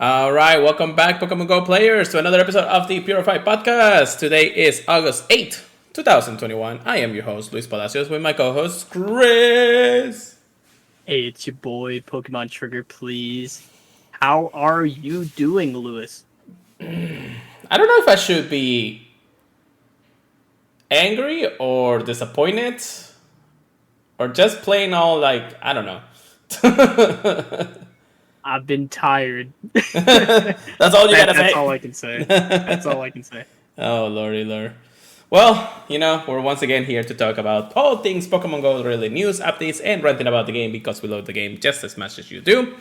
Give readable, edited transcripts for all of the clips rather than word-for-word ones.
All right, welcome back, Pokemon Go players, to another episode of the Purified podcast. Today is August 8th, 2021. I am your host, Luis Palacios, with my co-host, Chris. Hey, it's your boy, Pokemon Trigger, please. How are you doing, Lewis? I don't know if I should be angry or disappointed or just plain all like, I don't know. I've been tired. That's all you gotta That's say. all I can say. That's all I can say. Oh, lordy lord. Well, we're once again here to talk about all things Pokemon Go related news, updates, and ranting about the game because we love the game just as much as you do.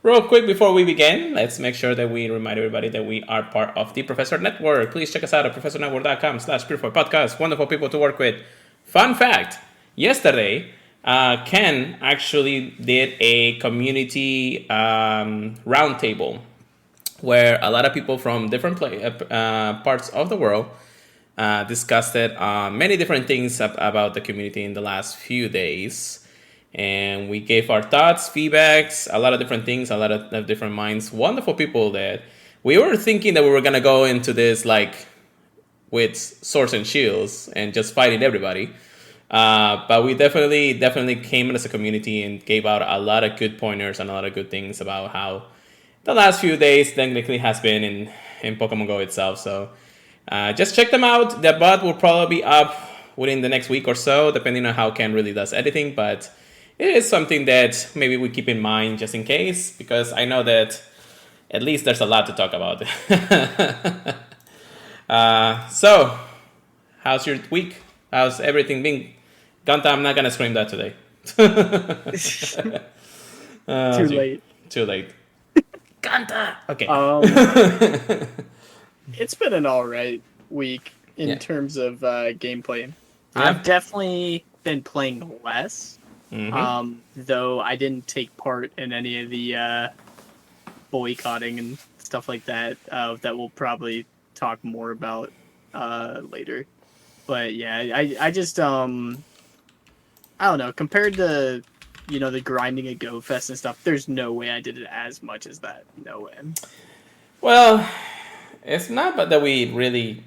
Real quick before we begin, let's make sure that we remind everybody that we are part of the Professor Network. Please check us out at professornetwork.com/purified Wonderful people to work with. Fun fact, yesterday, Ken actually did a community roundtable where a lot of people from different parts of the world discussed it, many different things about the community in the last few days. And we gave our thoughts, feedbacks, a lot of different things, a lot of different minds. Wonderful people that we were thinking that we were going to go into this like with swords and shields and just fighting everybody. But we definitely came as a community and gave out a lot of good pointers and a lot of good things about how the last few days technically has been in Pokemon Go itself. So just check them out. The bot will probably be up within the next week or so, depending on how Ken really does editing. But it is something that maybe we keep in mind just in case, because I know that at least there's a lot to talk about. So, how's your week? How's everything been? Gunta, I'm not going to scream that today. Too late. Too late. Gunta! Okay. It's been an alright week in terms of gameplay. I've definitely been playing less. Though I didn't take part in any of the boycotting and stuff like that that we'll probably talk more about later. But yeah, I just I don't know, compared to the grinding at Go Fest and stuff, there's no way I did it as much as that. No way. Well, it's not but that we really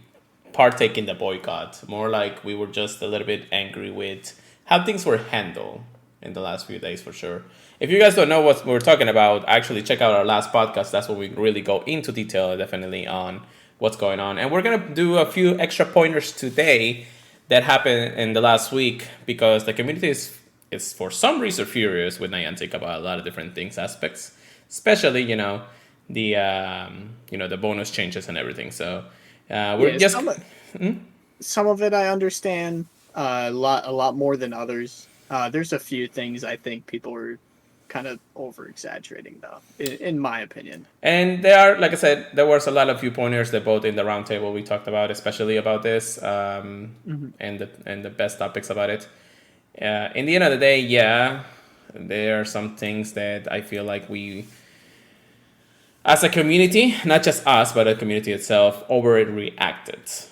partake in the boycott. More like we were just a little bit angry with how things were handled in the last few days, for sure. If you guys don't know what we're talking about, actually check out our last podcast. That's where we really go into detail, definitely, on what's going on. And we're going to do a few extra pointers today that happened in the last week because the community is for some reason furious with Niantic about a lot of different things, aspects, especially, the bonus changes and everything. So we're just... Some of it I understand a lot more than others. There's a few things I think people were kind of over exaggerating, though, in my opinion. And there are, like I said, there was a lot of viewpointers that both in the roundtable we talked about, especially about this, and the best topics about it. In the end of the day, there are some things that I feel like we, as a community, not just us, but the community itself, overreacted.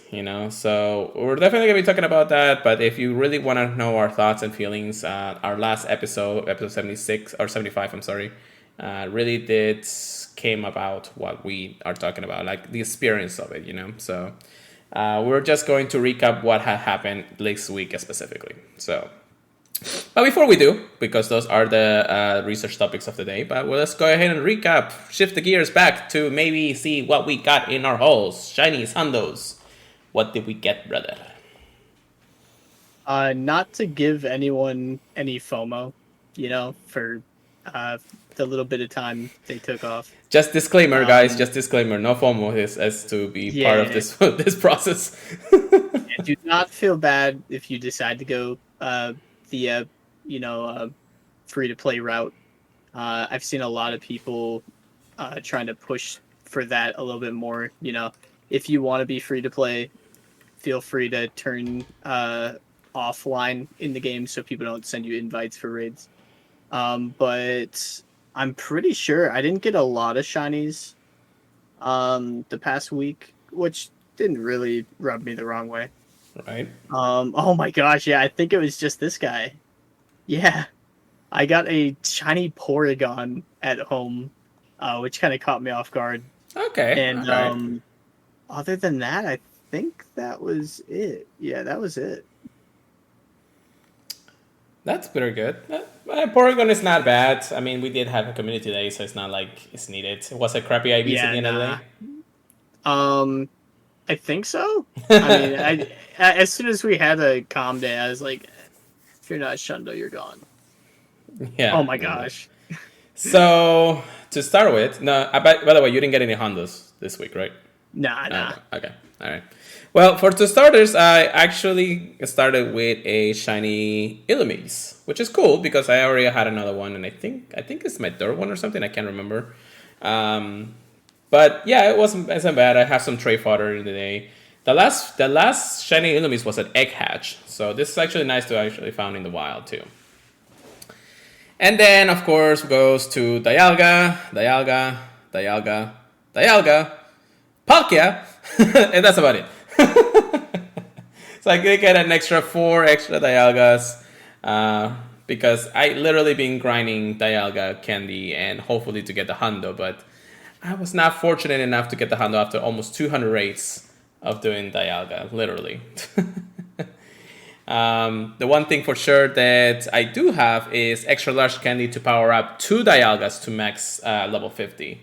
So we're definitely going to be talking about that. But if you really want to know our thoughts and feelings, our last episode 76 or 75, I'm sorry, really did came about what we are talking about, like the experience of it, So we're just going to recap what had happened this week specifically. So, but before we do, because those are the research topics of the day, but let's go ahead and recap, shift the gears back to maybe see what we got in our hauls, shinies, hundos. What did we get, brother? Not to give anyone any FOMO, for the little bit of time they took off. Just disclaimer, guys. Just disclaimer. No FOMO is to be part of this process. Do not feel bad if you decide to go the free to play route. I've seen a lot of people trying to push for that a little bit more. If you want to be free to play, feel free to turn offline in the game so people don't send you invites for raids. But I'm pretty sure I didn't get a lot of shinies the past week, which didn't really rub me the wrong way. Right. Oh my gosh, yeah, I think it was just this guy. Yeah. I got a shiny Porygon at home which kind of caught me off guard. Okay, And all right. other than that, I think that was it. Yeah, that was it. That's pretty good. Porygon is not bad. I mean, we did have a community day, so it's not like it's needed. It was a crappy IVs at Yeah, the end of the nah. day. I think so. I mean, as soon as we had a calm day, I was like, if you're not Shundo, you're gone. Yeah. Oh my No. gosh. So to start with, no. By the way, you didn't get any Hondos this week, right? Nah, Okay. nah. Okay. All right. Well, for two starters, I actually started with a shiny Illumise, which is cool because I already had another one, and I think it's my third one or something. I can't remember. Um, but yeah, it wasn't bad. I have some tray fodder in the day. The last shiny Illumise was an egg hatch, so this is actually nice to actually found in the wild too. And then of course goes to Dialga, Palkia, and that's about it. So I could get an extra 4 extra Dialgas because I literally been grinding Dialga candy and hopefully to get the Hundo, but I was not fortunate enough to get the Hundo after almost 200 rates of doing Dialga, literally. The one thing for sure that I do have is extra large candy to power up 2 Dialgas to max level 50.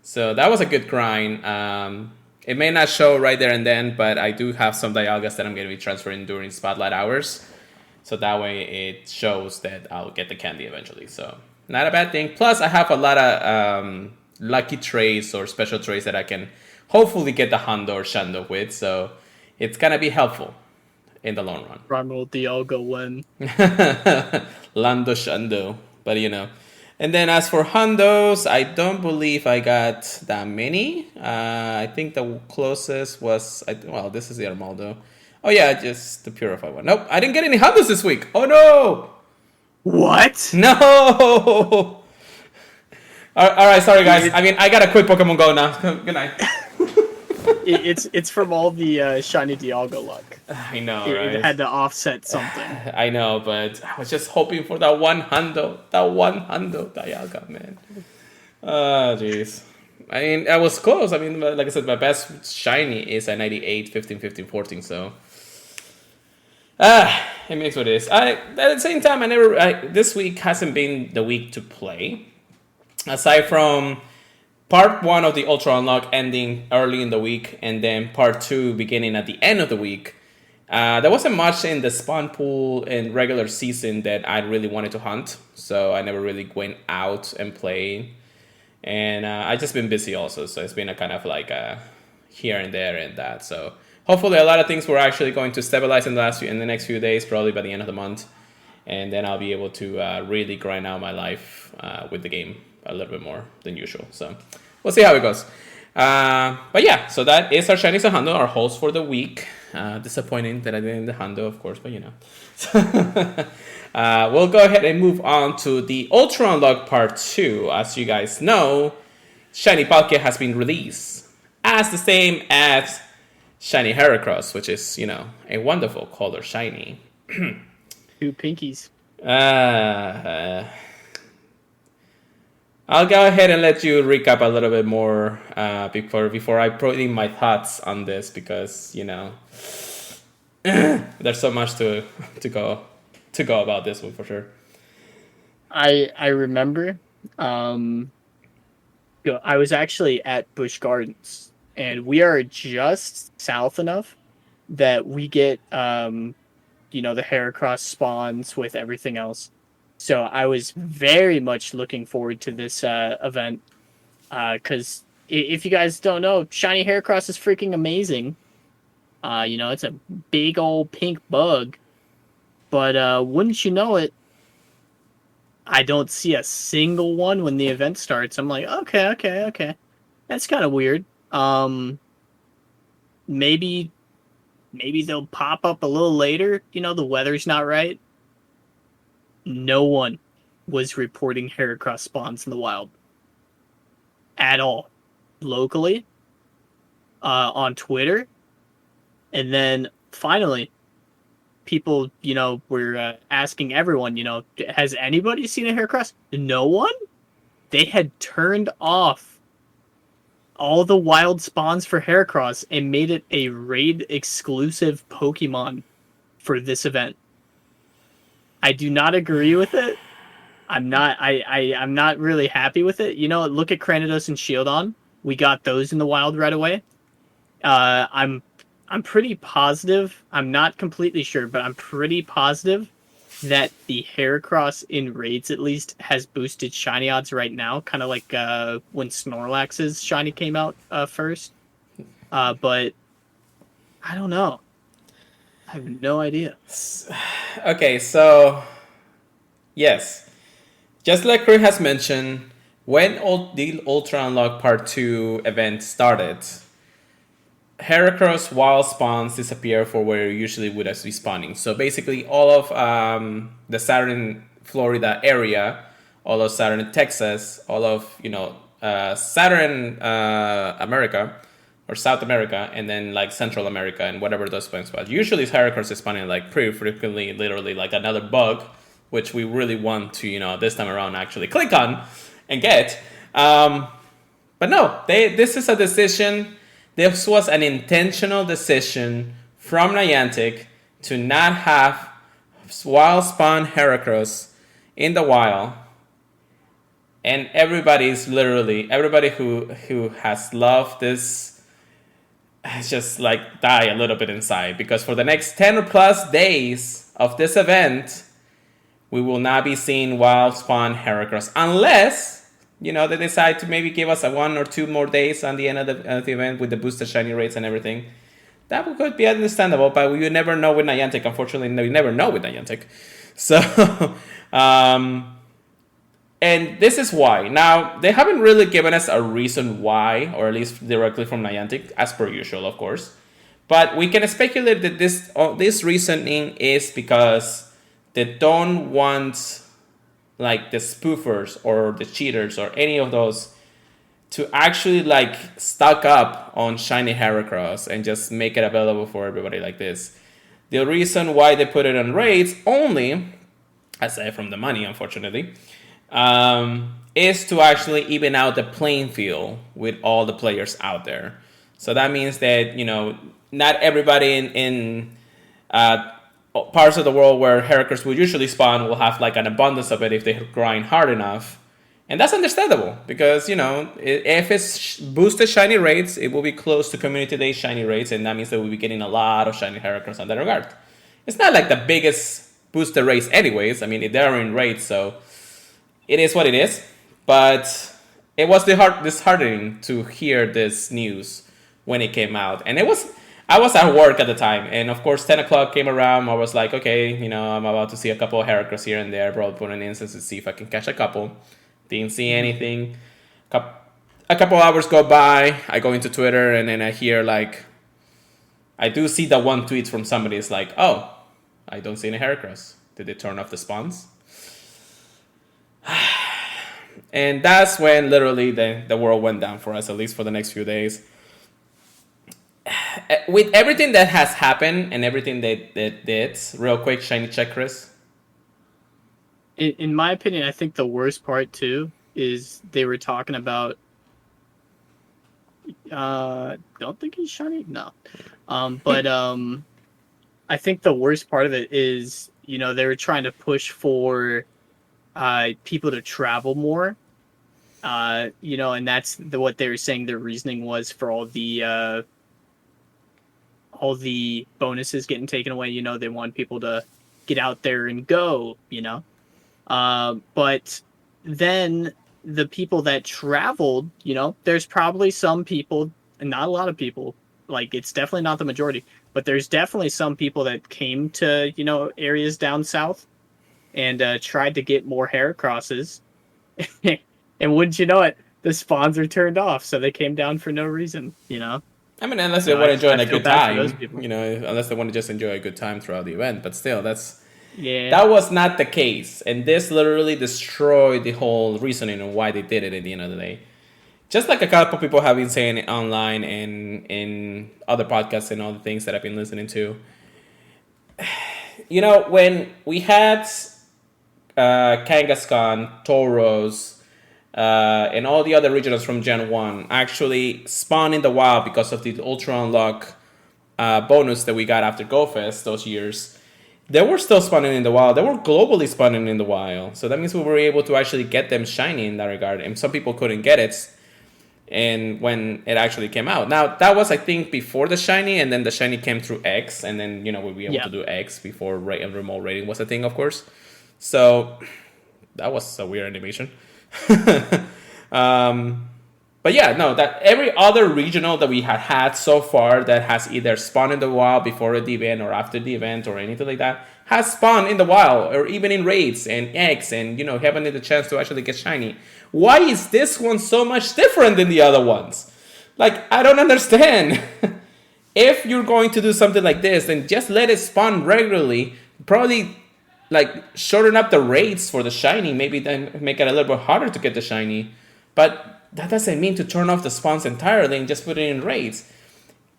So that was a good grind. It may not show right there and then, but I do have some Dialgas that I'm going to be transferring during spotlight hours. So that way it shows that I'll get the candy eventually. So not a bad thing. Plus I have a lot of lucky trays or special trays that I can hopefully get the Hondo or Shando with. So it's going to be helpful in the long run. Primal Dialga win. Lando Shando. But And then as for Hondos, I don't believe I got that many. I think the closest was, well, this is the Armaldo. Oh yeah, just the Purified one. Nope, I didn't get any Hondos this week. Oh no! What? No! Alright, sorry guys. I mean, I gotta quit Pokemon Go now. Good night. It's from all the shiny Dialga luck. I know, It right? had to offset something. I know, but I was just hoping for that one Hundo. That one Hundo Dialga, man. Oh, jeez. I mean, I was close. I mean, like I said, my best shiny is a 98, 15, 15, 14, so... it makes what it is. At the same time, this week hasn't been the week to play. Aside from part 1 of the Ultra Unlock ending early in the week, and then part 2 beginning at the end of the week, there wasn't much in the spawn pool and regular season that I really wanted to hunt, so I never really went out and played. And I just been busy also, so it's been a kind of like here and there and that. So hopefully a lot of things were actually going to stabilize in the next few days, probably by the end of the month, and then I'll be able to really grind out my life with the game a little bit more than usual. So we'll see how it goes. But yeah, so that is our Shiny Hundo, our host for the week. Disappointing that I didn't the Hundo, of course, but we'll go ahead and move on to the Ultra Unlock Part 2. As you guys know, Shiny Palkia has been released as the same as Shiny Heracross, which is, a wonderful color shiny. 2 pinkies. I'll go ahead and let you recap a little bit more before I put in my thoughts on this, because there's so much to go about this one for sure. I remember I was actually at Busch Gardens, and we are just south enough that we get the Heracross spawns with everything else. So I was very much looking forward to this event, because if you guys don't know, Shiny Heracross is freaking amazing. It's a big old pink bug, but wouldn't you know it, I don't see a single one when the event starts. I'm like, okay, that's kind of weird. Maybe they'll pop up a little later. The weather's not right. No one was reporting Heracross spawns in the wild at all, locally, on Twitter, and then finally, people, were asking everyone, has anybody seen a Heracross? No one? they had turned off all the wild spawns for Heracross and made it a raid exclusive Pokemon for this event. I do not agree with it. I'm not really happy with it. You know, look at Cranidos and Shieldon. We got those in the wild right away. Uh, I'm I'm pretty positive. I'm not completely sure, but I'm pretty positive that the Heracross in raids at least has boosted shiny odds right now, kind of like when Snorlax's shiny came out first. But I don't know. I have no idea. Okay, so yes, just like Chris has mentioned, when the Ultra Unlock Part 2 event started, Heracross wild spawns disappear for where you usually would be spawning. So basically, all of the Southern Florida area, all of Southern Texas, all of Southern America or South America, and then like Central America and whatever those points was. Usually, Heracross is spawning like pretty frequently, literally like another bug, which we really want to this time around actually click on and get. But no, this is a decision. This was an intentional decision from Niantic to not have wild spawn Heracross in the wild. And everybody who has loved this has just like die a little bit inside, because for the next 10 or plus days of this event, we will not be seeing wild spawn Heracross unless they decide to maybe give us a 1 or 2 more days on the end of the event with the boosted shiny rates and everything. That could be understandable, but we never know with Niantic. Unfortunately, we never know with Niantic. So, and this is why. Now, they haven't really given us a reason why, or at least directly from Niantic, as per usual, of course. But we can speculate that this reasoning is because they don't want like the spoofers or the cheaters or any of those to actually like stock up on shiny Heracross and just make it available for everybody like this. The reason why they put it on raids only, aside from the money, unfortunately, is to actually even out the playing field with all the players out there. So that means that not everybody in parts of the world where Heracross will usually spawn will have like an abundance of it if they grind hard enough. And that's understandable because, if it's boosted shiny rates, it will be close to Community Day shiny rates, and that means that we'll be getting a lot of shiny Heracross in that regard. It's not like the biggest booster race anyways. I mean, they're in raids, so it is what it is. But it was disheartening to hear this news when it came out. And I was at work at the time, and of course 10 o'clock came around. I was like, okay, I'm about to see a couple of Heracross here and there, probably put an instance to see if I can catch a couple. Didn't see anything. A couple hours go by, I go into Twitter, and then I hear like, I do see that one tweet from somebody. It's like, oh, I don't see any Heracross. Did they turn off the spawns? And that's when literally the world went down for us, at least for the next few days. With everything that has happened and everything that did, real quick, shiny check, Chris. In my opinion, I think the worst part too is they were talking about. Don't think he's shiny. No, but I think the worst part of it is they were trying to push for people to travel more. And that's what they were saying. Their reasoning was for all the bonuses getting taken away. They want people to get out there and go. But then the people that traveled, there's probably some people, and not a lot of people, like it's definitely not the majority, but there's definitely some people that came to, areas down south and tried to get more Heracrosses. And wouldn't you know it, the spawns are turned off, so they came down for no reason, I mean, unless they want to enjoy a good time, unless they want to just enjoy a good time throughout the event, but still, that was not the case, and this literally destroyed the whole reasoning on why they did it at the end of the day. Just like a couple of people have been saying it online and in other podcasts and all the things that I've been listening to. When we had Kangaskhan, Tauros, and all the other regionals from Gen 1 actually spawn in the wild because of the Ultra Unlock bonus that we got after GoFest those years. They were still spawning in the wild. They were globally spawning in the wild. So that means we were able to actually get them shiny in that regard. And some people couldn't get it and when it actually came out. Now, that was, I think, before the shiny, and then the shiny came through X, and then, we'd be able to do X before remote rating was a thing, of course. So that was a weird animation. But yeah, no, that every other regional that we had so far that has either spawned in the wild before the event or after the event or anything like that has spawned in the wild or even in raids and eggs and, having the chance to actually get shiny. Why is this one so much different than the other ones? Like, I don't understand. If you're going to do something like this, then just let it spawn regularly. Probably, shorten up the raids for the shiny. Maybe then make it a little bit harder to get the shiny. But that doesn't mean to turn off the spawns entirely and just put it in raids.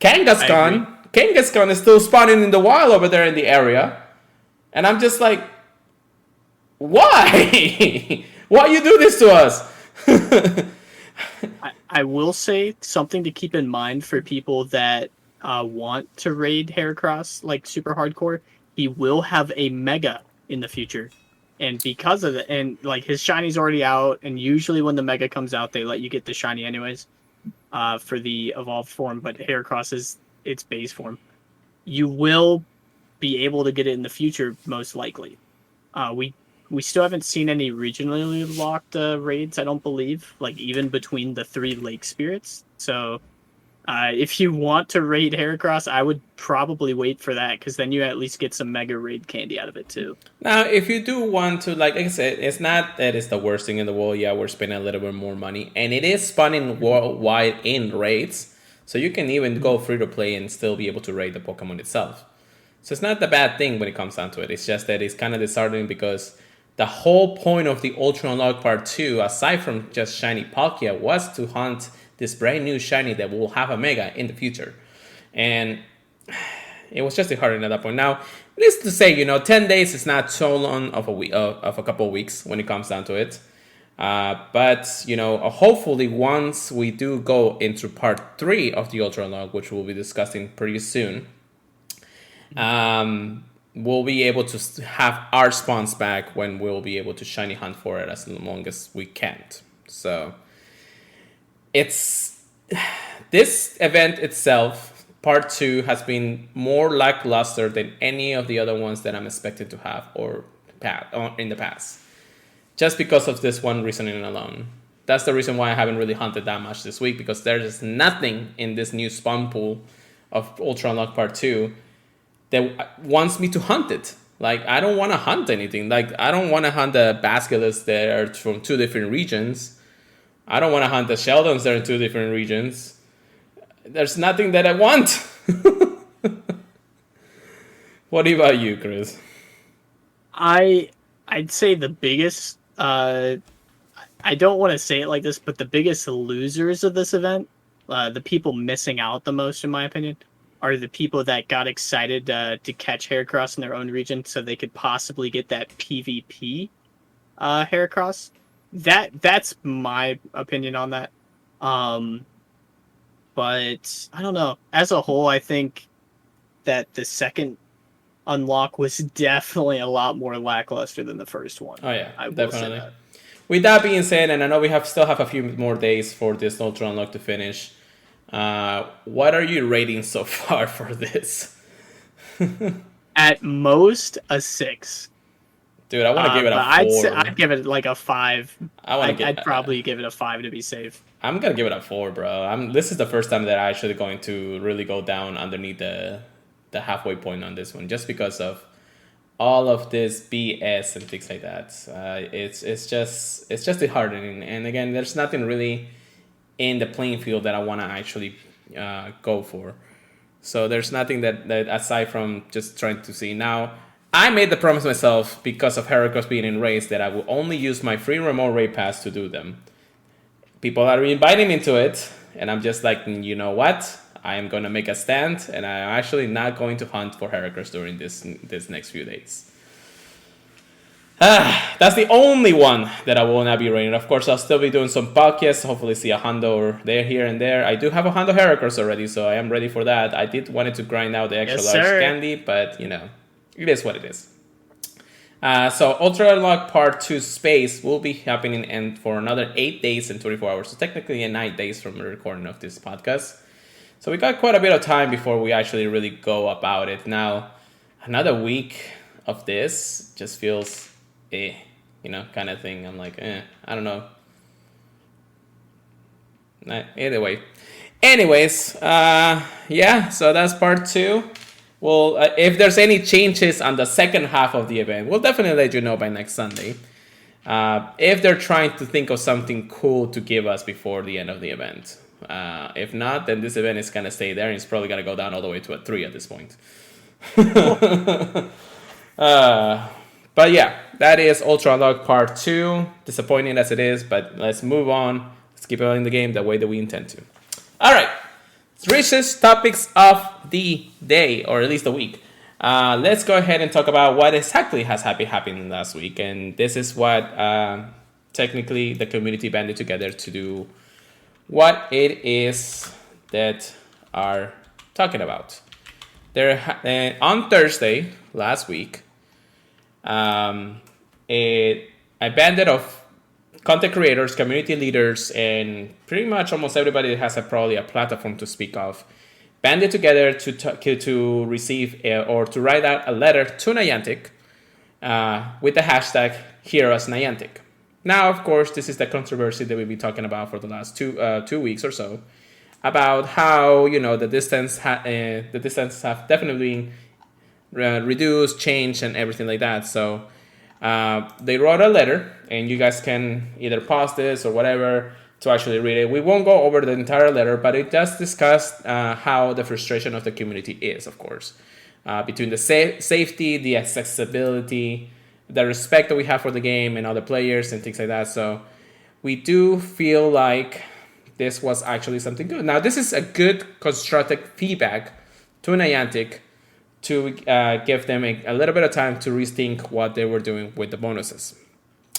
Kangaskhan is still spawning in the wild over there in the area. And I'm just like, why? Why you do this to us? I will say something to keep in mind for people that want to raid Heracross like super hardcore. He will have a Mega in the future. And because of it, and his shiny's already out, and usually when the Mega comes out, they let you get the shiny anyways for the evolved form, but Heracross is its base form. You will be able to get it in the future, most likely. We still haven't seen any regionally locked raids, I don't believe, even between the 3 lake spirits. So if you want to raid Heracross, I would probably wait for that, because then you at least get some Mega Raid candy out of it too. Now, if you do want to, like I said, it's not that it's the worst thing in the world. Yeah, we're spending a little bit more money. And it is spawning worldwide in raids. So you can even go free to play and still be able to raid the Pokemon itself. So it's not the bad thing when it comes down to it. It's just that it's kind of disheartening because the whole point of the Ultra Unlock Part 2, aside from just Shiny Palkia, was to hunt this brand new shiny that will have a Mega in the future. And it was just disheartening at that point. Now, needless to say, 10 days is not so long of a couple of weeks when it comes down to it. But, hopefully once we do go into Part 3 of the Ultra Unlock, which we'll be discussing pretty soon, we'll be able to have our spawns back when we'll be able to shiny hunt for it as long as we can't. So it's this event itself, Part 2, has been more lackluster than any of the other ones that I'm expected to have or in the past. Just because of this one reasoning alone. That's the reason why I haven't really hunted that much this week, because there's nothing in this new spawn pool of Ultra Unlock Part 2 that wants me to hunt it. I don't want to hunt anything. I don't want to hunt the Basculus that are from 2 different regions. I don't want to hunt the Sheldons that are in 2 different regions. There's nothing that I want. What about you, Chris? I'd say the biggest, I don't want to say it like this, but the biggest losers of this event, the people missing out the most, in my opinion, are the people that got excited to catch Heracross in their own region so they could possibly get that PvP Heracross. That's my opinion on that. But I don't know. As a whole, I think that the second unlock was definitely a lot more lackluster than the first one. Oh yeah, I will definitely. say that. With that being said, and I know we still have a few more days for this Ultra Unlock to finish, what are you rating so far for this? At most, a 6. Dude, I want to give it a 4. I'd give it a 5. I'd probably give it a 5 to be safe. I'm gonna give it a 4, bro. This is the first time that I'm actually going to really go down underneath the halfway point on this one, just because of all of this BS and things like that. It's just disheartening. And again, there's nothing really in the playing field that I want to actually go for. So there's nothing that aside from just trying to see. Now, I made the promise myself, because of Heracross being in raids, that I will only use my free remote raid pass to do them. People are inviting me into it, and I'm just like, you know what? I am going to make a stand, and I'm actually not going to hunt for Heracross during this next few days. That's the only one that I will not be rating. Of course, I'll still be doing some podcasts. Hopefully, see a Hondo or there, here, and there. I do have a Hondo Heracross already, so I am ready for that. I did wanted to grind out the extra large candy, but you know, it is what it is. So Ultra Unlock Part 2 Space will be happening and for another 8 days and 24 hours. So technically 9 days from the recording of this podcast. So we got quite a bit of time before we actually really go about it. Now, another week of this just feels kind of thing. I'm like, I don't know. Either way. Anyways, so that's part 2. Well, if there's any changes on the second half of the event, we'll definitely let you know by next Sunday. If they're trying to think of something cool to give us before the end of the event. If not, then this event is going to stay there and it's probably going to go down all the way to a 3 at this point. But yeah, that is Ultra Unlock Part 2. Disappointing as it is, but let's move on. Let's keep playing the game the way that we intend to. All right. Richest topics of the day, or at least the week. Let's go ahead and talk about what exactly has happened last week. And this is what technically the community banded together to do what it is that are talking about. On Thursday last week, a bandit of content creators, community leaders, and pretty much almost everybody that has probably a platform to speak of, banded together to receive or to write out a letter to Niantic with the hashtag #HearUsNiantic. Now, of course, this is the controversy that we've been talking about for the last 2 weeks or so, about how the distance have definitely been reduced, changed, and everything like that. So. They wrote a letter, and you guys can either pause this or whatever to actually read it. We won't go over the entire letter, but it does discuss how the frustration of the community is, of course, between the safety, the accessibility, the respect that we have for the game and other players and things like that. So we do feel like this was actually something good. Now, this is a good constructive feedback to Niantic to give them a little bit of time to rethink what they were doing with the bonuses.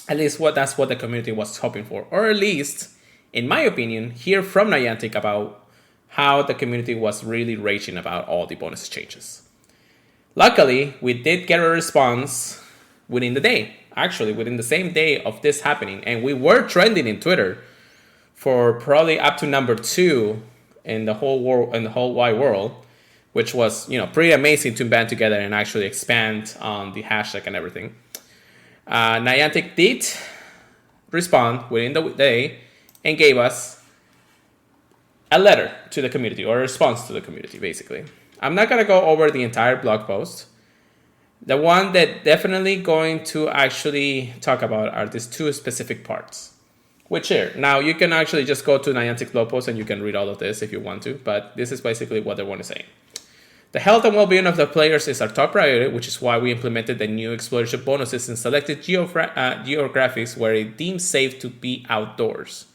At least that's what the community was hoping for. Or at least, in my opinion, hear from Niantic about how the community was really raging about all the bonus changes. Luckily, we did get a response within the day. Actually, within the same day of this happening. And we were trending in Twitter for probably up to number 2 in the whole world, in the whole wide world, which was, pretty amazing to band together and actually expand on the hashtag and everything. Niantic did respond within the day and gave us a letter to the community, or a response to the community, basically. I'm not going to go over the entire blog post. The one that definitely going to actually talk about are these 2 specific parts. Which here, now you can actually just go to Niantic blog post and you can read all of this if you want to, but this is basically what they want to say. The health and well-being of the players is our top priority, which is why we implemented the new exploration bonuses in selected geographies where it deems safe to be outdoors.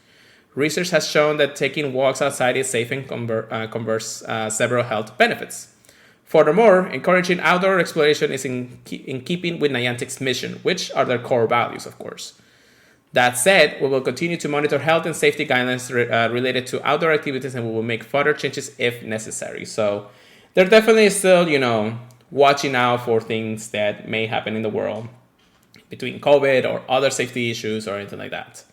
Research has shown that taking walks outside is safe and confers several health benefits. Furthermore, encouraging outdoor exploration is in keeping with Niantic's mission, which are their core values, of course. That said, we will continue to monitor health and safety guidelines related to outdoor activities, and we will make further changes if necessary. So they're definitely still, watching out for things that may happen in the world between COVID or other safety issues or anything like that.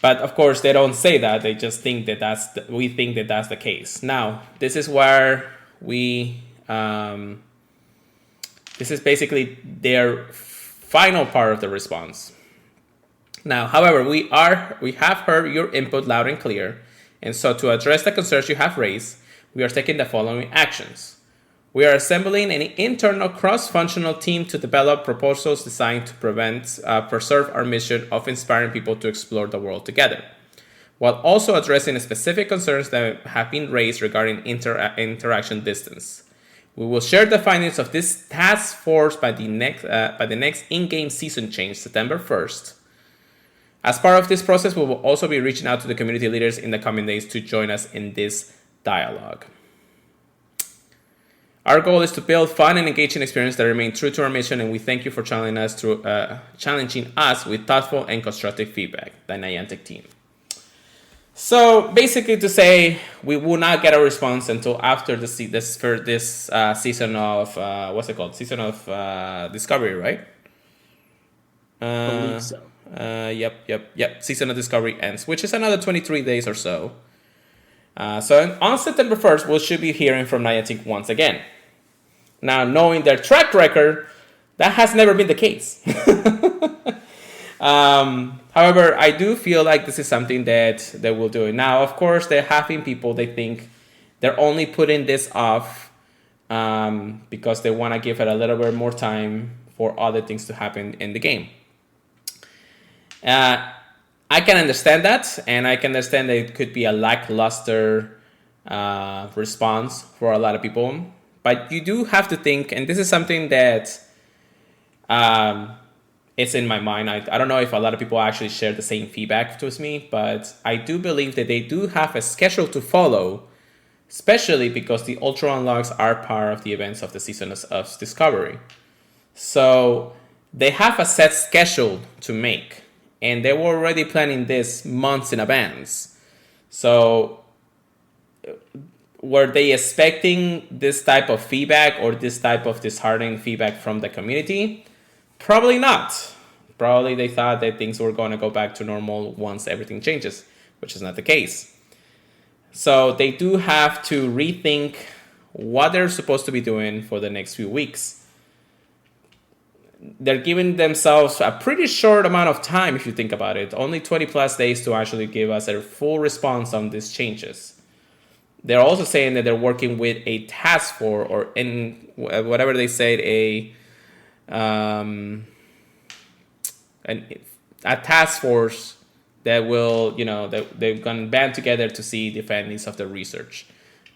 But of course, they don't say that. They just think that we think that that's the case. Now, this is where this is basically their final part of the response. Now, however, we have heard your input loud and clear, and so to address the concerns you have raised, we are taking the following actions. We are assembling an internal cross-functional team to develop proposals designed to preserve our mission of inspiring people to explore the world together, while also addressing specific concerns that have been raised regarding interaction distance. We will share the findings of this task force by the next in-game season change, September 1st. As part of this process, we will also be reaching out to the community leaders in the coming days to join us in this dialogue. Our goal is to build fun and engaging experience that remain true to our mission, and we thank you for challenging us with thoughtful and constructive feedback. The Niantic team. So basically, to say we will not get a response until after this season of what's it called? Season of Discovery, right? Believe so. Yep. Season of Discovery ends, which is another 23 days or so. So on September 1st, we should be hearing from Niantic once again. Now, knowing their track record, that has never been the case. However, I do feel like this is something that they will do. Now, of course, they're having people, they think they're only putting this off because they want to give it a little bit more time for other things to happen in the game. I can understand that, and I can understand that it could be a lackluster response for a lot of people. But you do have to think, and this is something that it's in my mind. I don't know if a lot of people actually share the same feedback with me, but I do believe that they do have a schedule to follow, especially because the Ultra Unlocks are part of the events of the Season of Discovery. So they have a set schedule to make, and they were already planning this months in advance. So were they expecting this type of feedback or this type of disheartening feedback from the community? Probably not. Probably they thought that things were going to go back to normal once everything changes, which is not the case. So they do have to rethink what they're supposed to be doing for the next few weeks. They're giving themselves a pretty short amount of time, if you think about it. Only 20 plus days to actually give us a full response on these changes. They're also saying that they're working with a task force, or in whatever they said, a task force that will, that they're going to band together to see the findings of the research.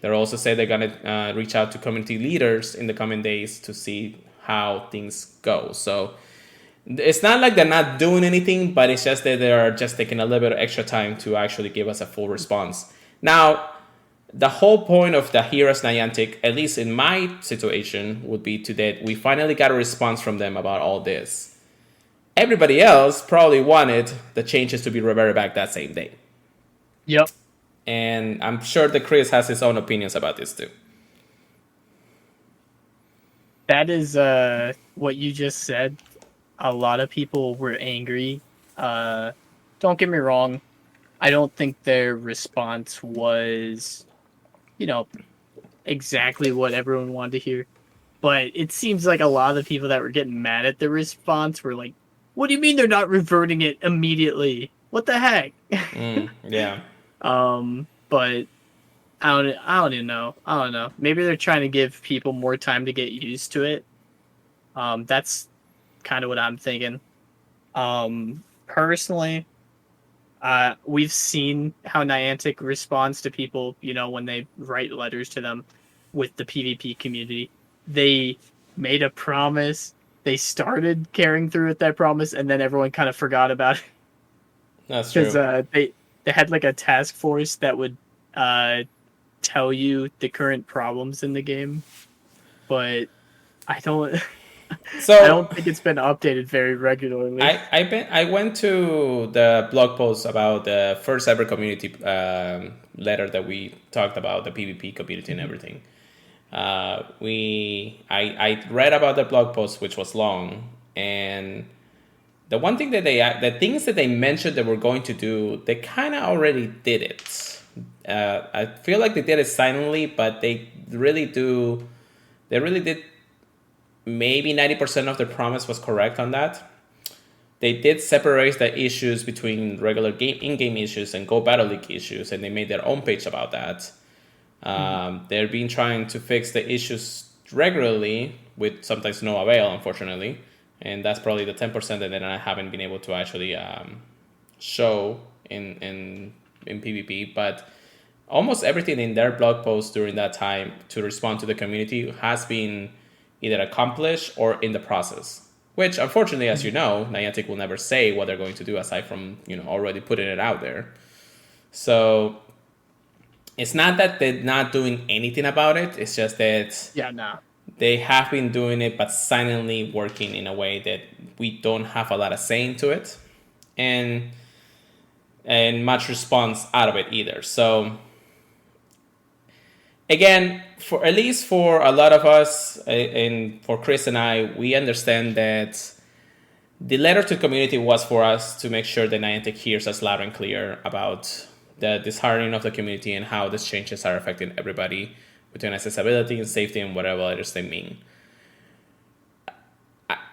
They're also saying they're going to reach out to community leaders in the coming days to see how things go. So it's not like they're not doing anything, but it's just that they're just taking a little bit of extra time to actually give us a full response. Now, the whole point of the Heroes Niantic, at least in my situation, would be to that we finally got a response from them about all this. Everybody else probably wanted the changes to be reverted back that same day. Yep. And I'm sure that Chris has his own opinions about this too. That is what you just said. A lot of people were angry. Don't get me wrong. I don't think their response was, exactly what everyone wanted to hear. But it seems like a lot of the people that were getting mad at the response were like, what do you mean they're not reverting it immediately? What the heck? Yeah. But I don't even know. I don't know. Maybe they're trying to give people more time to get used to it. That's kind of what I'm thinking. Personally, we've seen how Niantic responds to people, when they write letters to them with the PvP community. They made a promise. They started carrying through with that promise, and then everyone kind of forgot about it. That's true. Because they had like a task force that would tell you the current problems in the game, but I don't think it's been updated very regularly. I went to the blog post about the first ever community letter that we talked about, the PvP community and everything. I read about the blog post, which was long, and the one thing that the things that they mentioned that we're going to do, they kind of already did it. I feel like they did it silently, but they really did. Maybe 90% of their promise was correct on that. They did separate the issues between regular in-game issues and Go Battle League issues, and they made their own page about that. They've been trying to fix the issues regularly with sometimes no avail, unfortunately. And that's probably the 10% that I haven't been able to actually show in PvP. But almost everything in their blog post during that time to respond to the community has been either accomplished or in the process. Which, unfortunately, as you know, Niantic will never say what they're going to do aside from already putting it out there. So it's not that they're not doing anything about it. It's just that Yeah, nah. they have been doing it, but silently working in a way that we don't have a lot of saying to it, and much response out of it either. So again, for at least for a lot of us, and for Chris and I, we understand that the letter to the community was for us to make sure that Niantic hears us loud and clear about the disheartening of the community and how these changes are affecting everybody between accessibility and safety and whatever others they mean.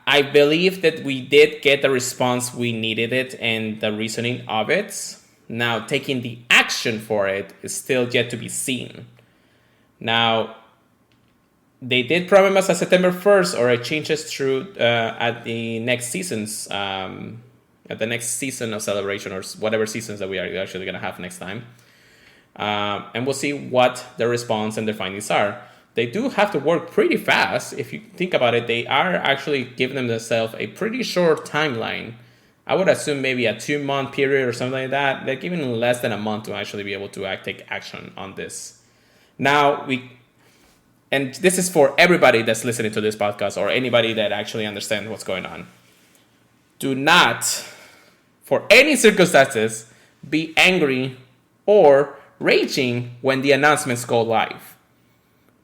I believe that we did get the response we needed it and the reasoning of it. Now, taking the action for it is still yet to be seen. Now, they did promise us a September 1st or a changes through at the next seasons, at the next season of Celebration or whatever seasons that we are actually going to have next time. And we'll see what the response and their findings are. They do have to work pretty fast. If you think about it, they are actually giving themselves a pretty short timeline. I would assume maybe a 2-month period or something like that. They're giving less than a month to actually be able to take action on this. Now, and this is for everybody that's listening to this podcast or anybody that actually understands what's going on. Do not, for any circumstances, be angry or raging when the announcements go live.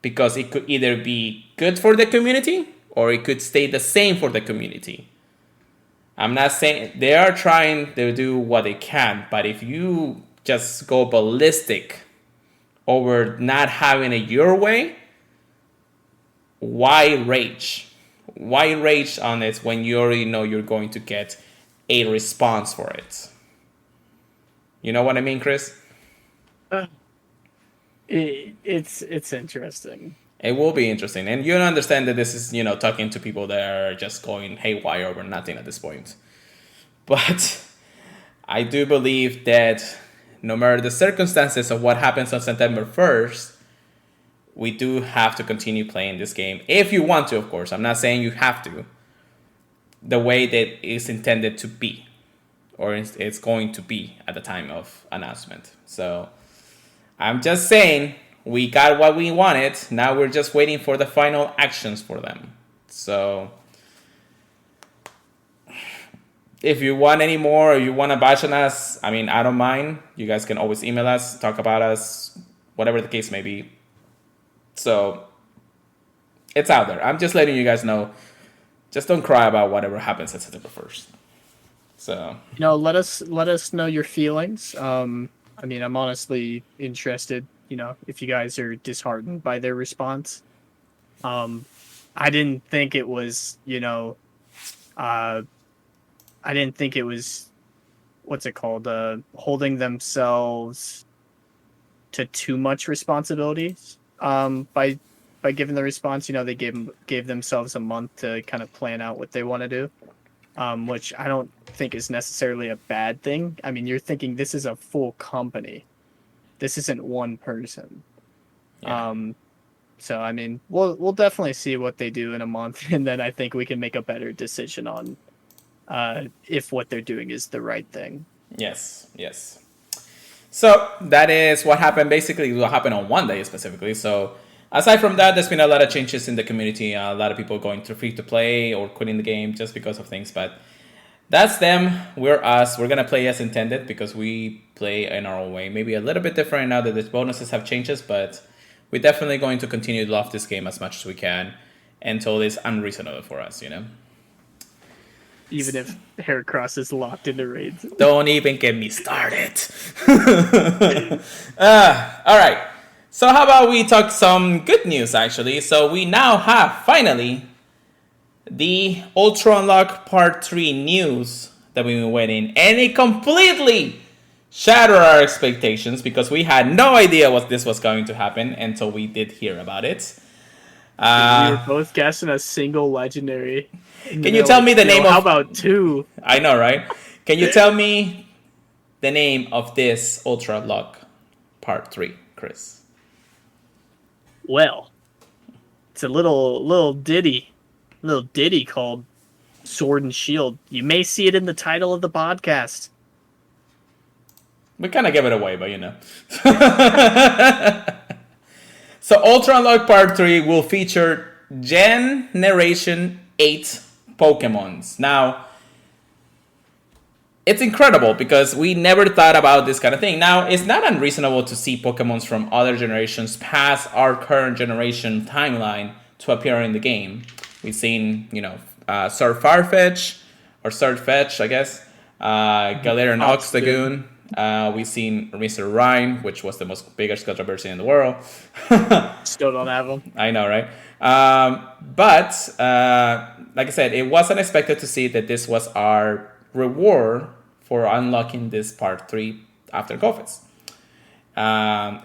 Because it could either be good for the community or it could stay the same for the community. I'm not saying they are trying to do what they can, but if you just go ballistic over not having it your way, why rage? Why rage on it when you already know you're going to get a response for it? You know what I mean, Chris? It's interesting. It will be interesting, and you understand that this is talking to people that are just going haywire over nothing at this point. But I do believe that no matter the circumstances of what happens on September 1st, we do have to continue playing this game if you want to. Of course, I'm not saying you have to. The way that it's intended to be, or it's going to be at the time of announcement. So I'm just saying we got what we wanted. Now we're just waiting for the final actions for them. So if you want any more or you want to bash on us, I mean, I don't mind. You guys can always email us, talk about us, whatever the case may be. So it's out there. I'm just letting you guys know. Just don't cry about whatever happens at September 1st. So let us know your feelings. I mean, I'm honestly interested, if you guys are disheartened by their response. I didn't think it was, I didn't think it was, what's it called, holding themselves to too much responsibilities by giving the response. They gave themselves a month to kind of plan out what they want to do. Which I don't think is necessarily a bad thing. I mean, you're thinking this is a full company. This isn't one person. Yeah. So, I mean, we'll definitely see what they do in a month, and then I think we can make a better decision on if what they're doing is the right thing. Yes. So that is what happened. Basically, what happened on one day specifically. So aside from that, there's been a lot of changes in the community. A lot of people going to free to play or quitting the game just because of things. But that's them. We're us. We're going to play as intended because we play in our own way. Maybe a little bit different now that the bonuses have changes, but we're definitely going to continue to love this game as much as we can until it's unreasonable for us, Even if Heracross is locked into raids. Don't even get me started. All right. So how about we talk some good news, actually. So we now have, finally, the Ultra Unlock Part 3 news that we've been waiting. And it completely shattered our expectations because we had no idea what this was going to happen until we did hear about it. We were both guessing a single legendary. Can you tell me the name of... How about two? I know, right? Can you tell me the name of this Ultra Unlock Part 3, Chris? Well, it's a little ditty called Sword and Shield. You may see it in the title of the podcast. We kind of gave it away, but you know. So Ultra Unlock Part 3 will feature Generation 8 Pokemons. Now, it's incredible because we never thought about this kind of thing. Now, it's not unreasonable to see Pokemons from other generations past our current generation timeline to appear in the game. We've seen, Sir Farfetch, or Surfetch, I guess, Galarian Oxtagoon. We've seen Mr. Rhyme, which was the biggest controversy in the world. Still don't have them. I know, right? But like I said, it wasn't expected to see that this was our reward for unlocking this part 3 after GoFest.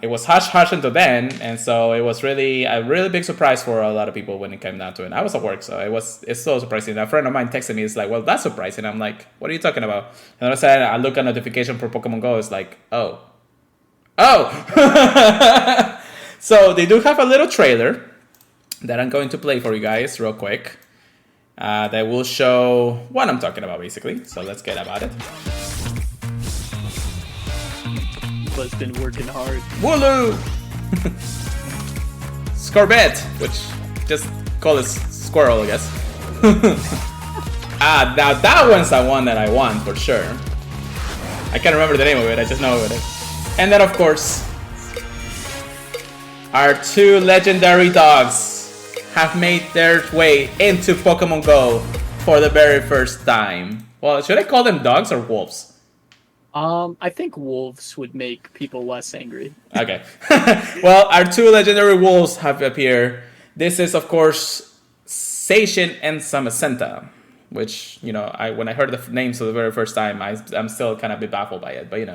It was hush until then, and so it was really a really big surprise for a lot of people when it came down to it. I was at work, so it's so surprising. A friend of mine texted me, it's like, well, that's surprising. I'm like, what are you talking about? And all of a sudden, I look at notification for Pokemon Go, it's like, oh. So they do have a little trailer that I'm going to play for you guys real quick. That will show what I'm talking about, basically. So let's get about it. Has been working hard. Wooloo! Scorbet, which just call it Squirrel, I guess. Now that one's the one that I want for sure. I can't remember the name of it, I just know it. And then, of course, our 2 legendary dogs have made their way into Pokemon Go for the very first time. Well, should I call them dogs or wolves? I think wolves would make people less angry. Okay. Well, our 2 legendary wolves have appeared. This is, of course, Seishin and Samacenta, which, when I heard the names for the very first time, I'm still kind of a bit baffled by it, but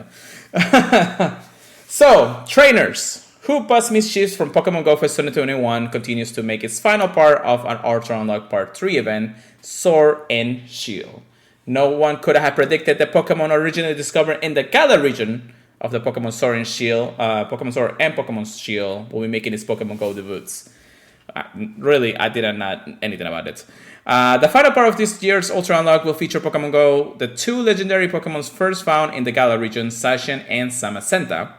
So, trainers. Hoopa's Mischiefs from Pokemon Go Fest 2021 continues to make its final part of an Ultra Unlock Part 3 event, Sword and Shield. No one could have predicted that Pokemon originally discovered in the Galar region of the Pokemon Sword and Shield, Pokemon Sword and Pokemon Shield will be making its Pokemon Go debuts. Really, I didn't know anything about it. The final part of this year's Ultra Unlock will feature Pokemon Go, the 2 legendary Pokemons first found in the Galar region, Zacian and Samacenta,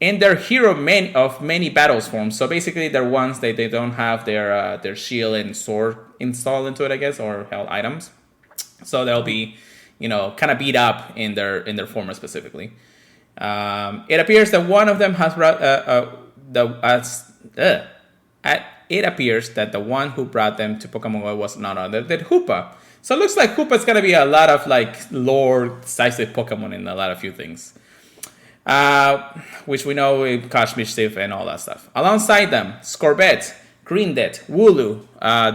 and their hero of many battles forms. So basically, they're ones that they don't have their shield and sword installed into it, I guess, or held items. So they'll be, kind of beat up in their form specifically. It appears that one of them has it appears that the one who brought them to Pokemon Go was none other than Hoopa. So it looks like Hoopa's gonna be a lot of lore size Pokemon in a lot of few things. Which we know with Cash Mischief and all that stuff. Alongside them, Scorbet, Grindet, Wooloo,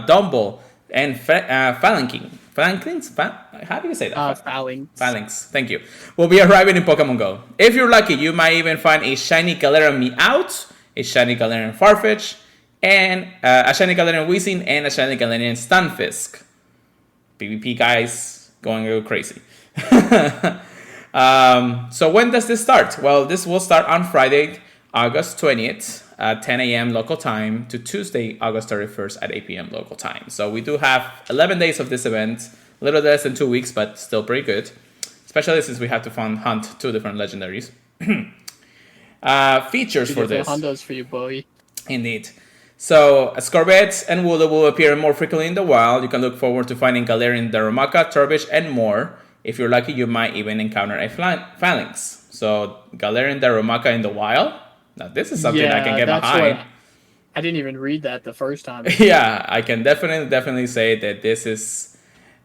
Dumble, and Phalanx. How do you say that? Phalanx. Thank you. Will be arriving in Pokemon Go. If you're lucky, you might even find a shiny Galarian Meowth, a shiny Galarian Farfetch, and a shiny Galarian Weezing, and a shiny Galarian Stunfisk. PvP guys going a little crazy. So when does this start? Well, this will start on Friday, August 20th at 10 a.m. local time to Tuesday, August 31st at 8 p.m. local time. So we do have 11 days of this event, a little less than 2 weeks, but still pretty good, especially since we have to hunt 2 different legendaries. Features for this. Hondos for you, boy. Indeed. So, Scorbet and Wooloo will appear more frequently in the wild. You can look forward to finding Galarian, Darumaka, Trubbish, and more. If you're lucky, you might even encounter a Phalanx. So, Galarian, Darumaka in the wild. Now, this is something I can get behind. I didn't even read that the first time. Yeah, I can definitely say that this is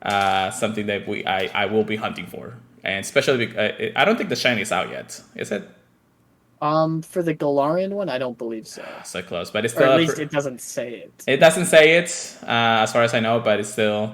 something that I will be hunting for. And especially, because I don't think the shiny is out yet. Is it? For the Galarian one, I don't believe so. So close, but it's still... Or at least it doesn't say it. It doesn't say it, as far as I know, but it's still...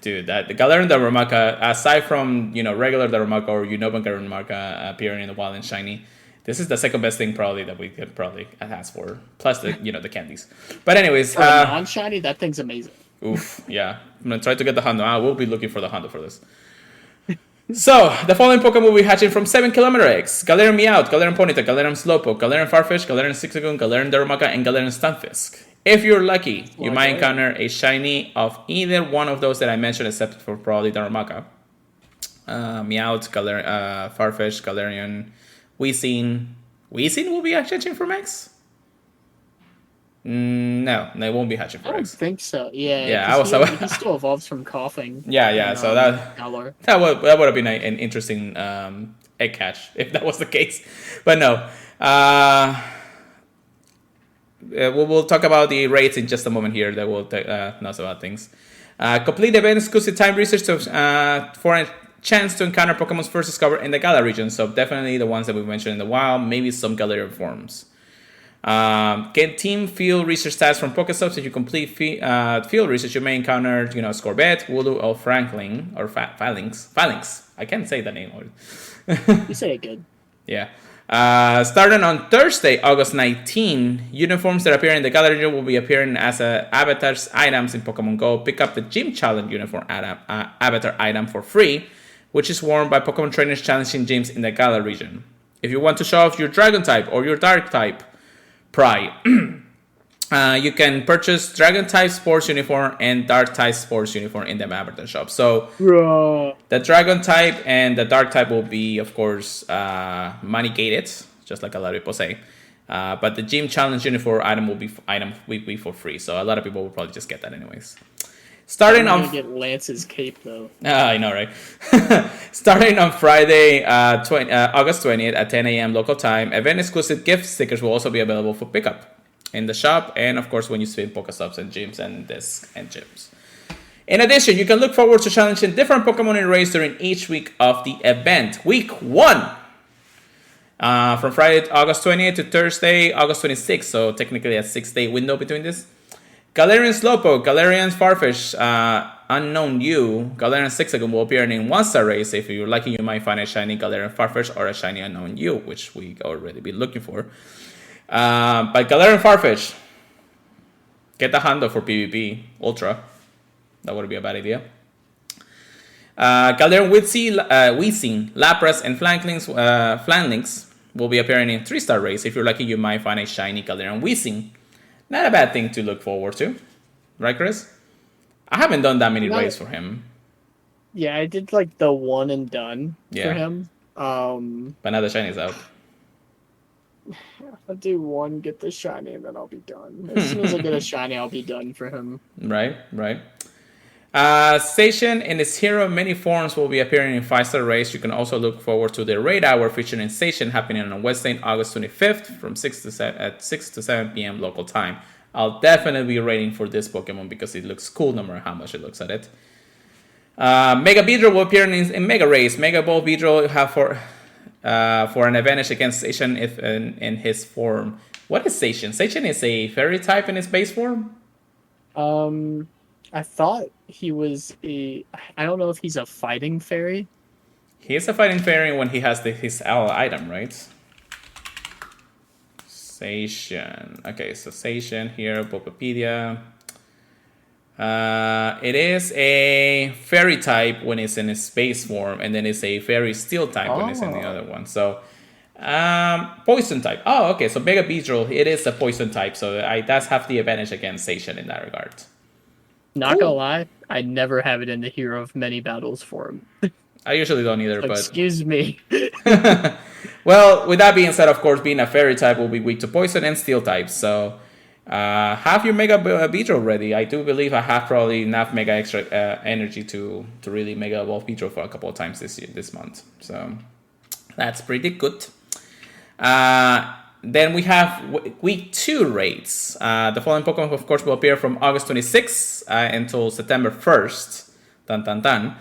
Dude, the Galarian Darumaka, aside from, regular Darumaka or Unova Darumaka appearing in the wild and shiny, this is the second best thing probably that we could probably ask for. Plus the candies. But anyways... For a non-shiny, that thing's amazing. Oof, yeah. I'm going to try to get the Hondo. I will be looking for the Hondo for this. So, the following Pokemon will be hatching from 7 kilometer eggs. Galarian Meowth, Galarian Ponyta, Galarian Slowpoke, Galarian Farfetch, Galarian Zigzagoon, Galarian Darumaka, and Galarian Stunfisk. If you're lucky, you might encounter a shiny of either one of those that I mentioned, except for probably Darumaka. Meowth, Farfetch, Galarian, Weezing. Weezing will be hatching from X? No, they won't be hatching I for don't X. think so. Yeah, Yeah, he still evolves from coughing. Yeah. So that Galar. that would have been an interesting egg catch if that was the case, but no. We'll talk about the rates in just a moment here. That will know about things. Complete event exclusive time research for a chance to encounter Pokemon's first discovered in the Galar region. So definitely the ones that we mentioned in the wild, maybe some Galarian forms. Get team field research stats from Pokestops. If you complete field research, you may encounter, Scorbet, Wooloo, or Franklin, or Phalanx. I can't say the name. You say it good. Yeah. Starting on Thursday, August 19, uniforms that appear in the Galar region will be appearing as avatars items in Pokemon Go. Pick up the Gym Challenge uniform avatar item for free, which is worn by Pokemon trainers challenging gyms in the Galar region. If you want to show off your Dragon type or your Dark type pride, you can purchase Dragon type sports uniform and Dark type sports uniform in the avatar shop. So the Dragon type and the Dark type will be, of course, money gated, just like a lot of people say. But the Gym Challenge uniform item will be for free. So a lot of people will probably just get that anyways. Starting on get Lance's cape though. I know, right? Starting on Friday, August 20th at 10 a.m. local time, event exclusive gift stickers will also be available for pickup in the shop, and of course when you spin Pokestops and gyms and discs and gyms. In addition, you can look forward to challenging different Pokemon in raids during each week of the event. Week 1! From Friday, August 20th to Thursday, August 26th, so technically a 6-day window between this. Galarian Slowpoke, Galarian Farfetch, Unknown You, Galarian Zigzagoon will appear in 1-star race. If you're lucky, you might find a shiny Galarian Farfetch or a shiny Unknown You, which we already been looking for. But Galarian Farfetch, get the Hondo for PvP Ultra. That wouldn't be a bad idea. Galarian Weezing, Lapras, and Flanlinks will be appearing in 3-star race. If you're lucky, you might find a shiny Galarian Weezing. Not a bad thing to look forward to. Right, Chris? I haven't done that many raids for him. Yeah, I did like the one and done for him. But now the shiny's out. I'll do one, get the shiny, and then I'll be done. As soon as I get a shiny, I'll be done for him. Right. Station in its hero many forms will be appearing in 5-star race. You can also look forward to the raid hour featuring Station happening on Wednesday, August 25th from 6 to 7 p.m. local time. I'll definitely be raiding for this Pokemon because it looks cool no matter how much it looks at it. Mega Beedrill will appear in Mega Race. Mega Ball Beedrill will have for an advantage against Station if in his form. What is Station? Station is a fairy type in his base form? I thought he was I don't know if he's a fighting fairy. He is a fighting fairy when he has his item, right? Station. Okay, so Station here, Bulbapedia. It is a fairy type when it's in its base form, and then it's a fairy steel type when it's in the other one. So, poison type. Oh, okay, so Mega Beedrill, it is a poison type, so that's half the advantage against Station in that regard. Not gonna lie, I never have it in the hero of many battles for him. I usually don't either, but... Excuse me. Well, with that being said, of course, being a fairy type will be weak to poison and steel types, so... have your Mega Beedrill ready. I do believe I have probably enough Mega extra energy to really Mega Evolve Beedrill for a couple of times this month. So, that's pretty good. Then we have week 2 raids. The following Pokemon, of course, will appear from August 26th until September 1st. Dun dun dun.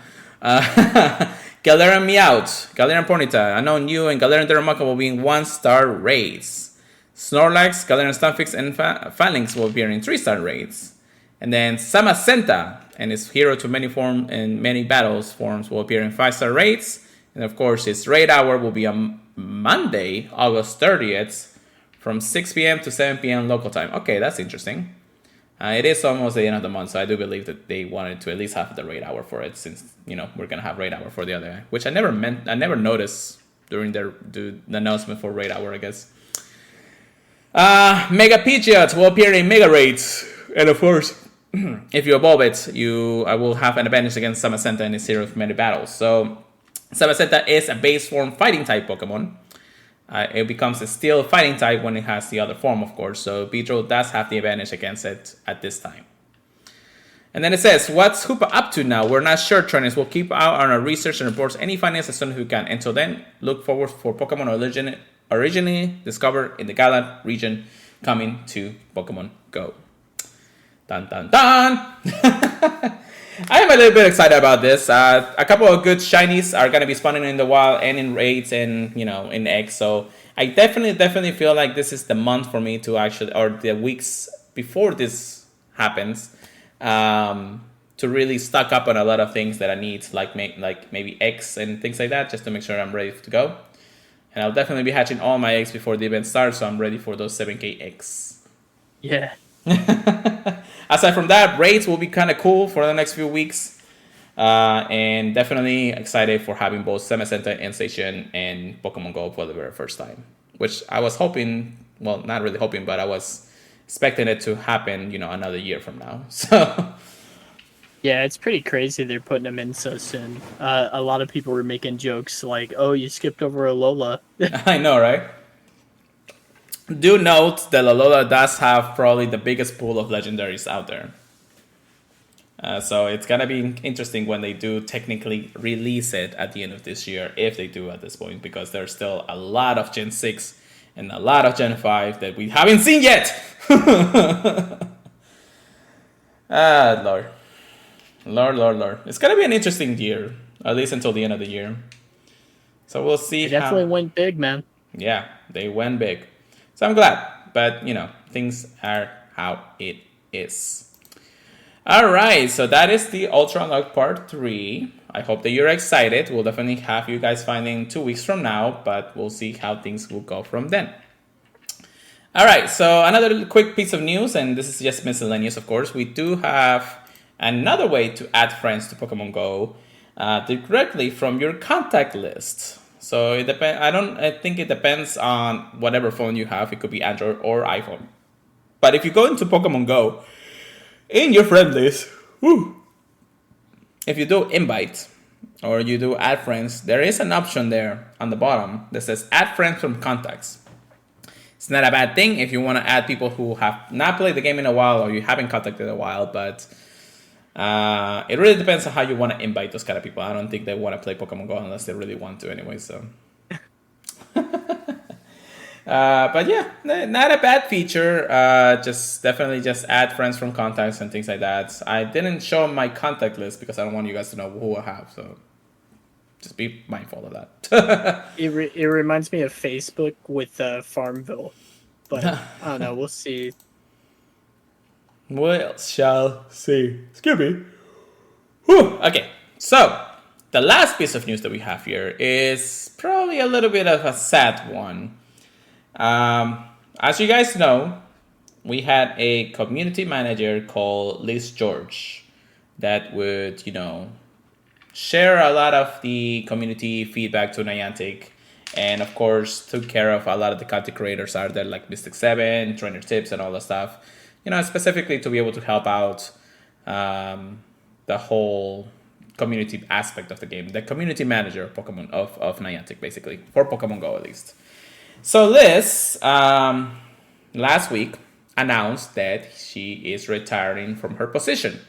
Galarian Meowth, Galarian Ponyta, Unknown You, and Galarian Darumaka will be in 1-star raids. Snorlax, Galarian Stunfisk, and Phalanx will appear in 3-star raids. And then Samacenta and his hero to many form and many battles forms will appear in 5-star raids. And of course, his raid hour will be on Monday, August 30th, from 6 p.m. to 7 p.m. local time. Okay, that's interesting. It is almost the end of the month, so I do believe that they wanted to at least have the raid hour for it, since we're gonna have raid hour for the other guy, which I never noticed during the announcement for raid hour, I guess. Mega Pidgeot will appear in Mega Raids, and of course, if you evolve it, I will have an advantage against Samacenta in a series of many battles. So, Samacenta is a base form fighting type Pokemon. It becomes a steel fighting type when it has the other form, of course. So Beedrill does have the advantage against it at this time. And then it says, what's Hoopa up to now? We're not sure, trainers. We'll keep out on our research and reports any findings as soon as we can. Until then, look forward for Pokemon originally discovered in the Galar region coming to Pokemon Go. Dun dun dun! I am a little bit excited about this. A couple of good shinies are going to be spawning in the wild and in raids and, in eggs. So I definitely feel like this is the month for me to actually, or the weeks before this happens, to really stock up on a lot of things that I need, like maybe eggs and things like that, just to make sure I'm ready to go. And I'll definitely be hatching all my eggs before the event starts, so I'm ready for those 7K eggs. Yeah. Aside from that, raids will be kind of cool for the next few weeks. And definitely excited for having both Samacenta and Station and Pokemon Go for the very first time. Which I was hoping, well, not really hoping, but I was expecting it to happen, another year from now. So Yeah, it's pretty crazy they're putting them in so soon. A lot of people were making jokes like, oh, you skipped over Alola. I know, right? Do note that Alola does have probably the biggest pool of legendaries out there. So it's going to be interesting when they do technically release it at the end of this year, if they do at this point, because there's still a lot of Gen 6 and a lot of Gen 5 that we haven't seen yet. Lord. Lord. It's going to be an interesting year, at least until the end of the year. So we'll see. They definitely went big, man. Yeah, they went big. So I'm glad. But, things are how it is. All right, so that is the Ultra Unlocked Part 3. I hope that you're excited. We'll definitely have you guys finding 2 weeks from now, but we'll see how things will go from then. All right, so another quick piece of news, and this is just miscellaneous, of course. We do have another way to add friends to Pokemon Go directly from your contact list. So it depends. I think it depends on whatever phone you have. It could be Android or iPhone. But if you go into Pokemon Go in your friend list, if you do invite or you do add friends, there is an option there on the bottom that says add friends from contacts. It's not a bad thing if you want to add people who have not played the game in a while or you haven't contacted in a while, but it really depends on how you want to invite those kind of people. I don't think they want to play Pokemon Go unless they really want to anyway, so. But yeah, not a bad feature. Just add friends from contacts and things like that. I didn't show my contact list because I don't want you guys to know who I have, so just be mindful of that. It reminds me of Facebook with Farmville, but I don't know. We'll see. We shall see. Excuse me. Whew. Okay, so the last piece of news that we have here is probably a little bit of a sad one. As you guys know, we had a community manager called Liz George that would, share a lot of the community feedback to Niantic, and of course took care of a lot of the content creators out there like Mystic 7, Trainer Tips, and all that stuff. Specifically to be able to help out the whole community aspect of the game, the community manager of Pokemon of Niantic, basically for Pokemon Go at least. So Liz, last week announced that she is retiring from her position.